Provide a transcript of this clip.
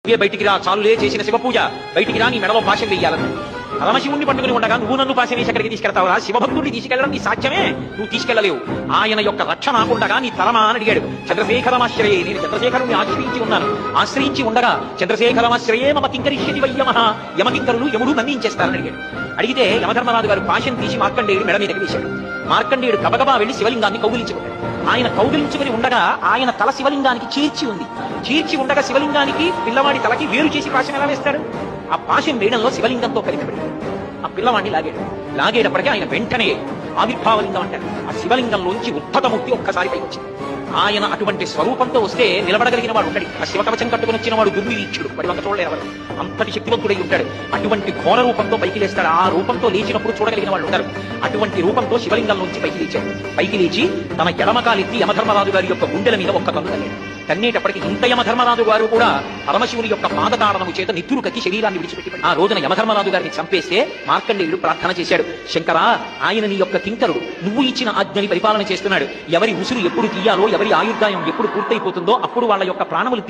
బయటికి రా, చాలులే చేసిన శివ పూజ, బయటికి రా, నీ మెడలో పాశం వెయ్యాలని. పరమశివుణ్ణి పట్టుకుని ఉండగా నువ్వు నన్ను పాశం వేసి ఎక్కడికి తీసుకెళ్తావురా? శివభక్తుడిని తీసుకెళ్లడం నీ సాధ్యమే, నువ్వు తీసుకెళ్లలేవు. ఆయన యొక్క రక్ష నాకుండగా నీ తరమా అని అడిగాడు. చంద్రశేఖరమాశ్రయే, నేను చంద్రశేఖరుని ఆశ్రయించి ఉండగా చంద్రశేఖరమాశ్రయే మమ కింకరిష్యతి వయ్యమః, యమకింకరులు యముడు నన్నించేస్తారని అడిగాడు. అడిగితే యమధర్మరాజు గారు పాశం తీసి మార్కండేయుడు మెడ మీదకి వేశాడు. మార్కండేయుడు గబగబా వెళ్లి శివలింగాన్ని కౌగిలించుకున్నాడు. ఆయన కౌగిలించుకుని ఉండగా ఆయన తల శివలింగానికి చీర్చి ఉంది. చీర్చి ఉండగా శివలింగానికి పిల్లవాడి తలకి వేరు చేసి పాశం ఎలా వేస్తాడు? ఆ పాశం వేయడంలో శివలింగంతో కలిపబడి ఆ పిల్లవాడిని లాగేటప్పటికీ ఆయన వెంటనే ఆవిర్భావలింగం అంటారు. ఆ శివలింగంలోంచి ఉద్ధతమూర్తి ఒక్కసారి పైకి వచ్చింది. ఆయన అటువంటి స్వరూపంతో వస్తే నిలబడగలిగిన వాడు ఉంటాడు. ఆ శివకవచం కట్టుకుని వచ్చిన వాడు దుర్వివీక్షుడు, వాడి వంక చూడలేరు ఎవరు, అంతటి శక్తివంతుడై ఉంటాడు. అటువంటి ఘోర రూపంతో పైకి లేస్తాడు. ఆ రూపంతో లేచినప్పుడు చూడగలిగిన వాళ్ళు ఉంటారు. అటువంటి రూపంతో శివలింగం నుంచి పైకి లేచాడు. పైకి లేచి తన ఎడమకాలెత్తి యమధర్మరాజు గారి యొక్క గుండెల మీద ఒక్క కన్ను తన్నాడు. తన్నేటప్పటికి ఇంత యమధర్మరాజు గారు కూడా పరమశివుని యొక్క పాదతాడనము చేత నిద్దురు కక్కి శరీరాన్ని విడిచిపెట్టి ఆ రోజున యమధర్మరాజు గారిని చంపేస్తే మార్కండేయుడు ప్రార్థన చేశాడు, శంకరా, ఆయన నీ యొక్క కింకరుడు, నువ్వు ఇచ్చిన ఆజ్ఞని పరిపాలన చేస్తున్నాడు. ఎవరి ఉసురు ఎప్పుడు తీయాలో, ఎవరి ఆయుర్దాయం ఎప్పుడు పూర్తయిపోతుందో అప్పుడు వాళ్ళ యొక్క ప్రాణములు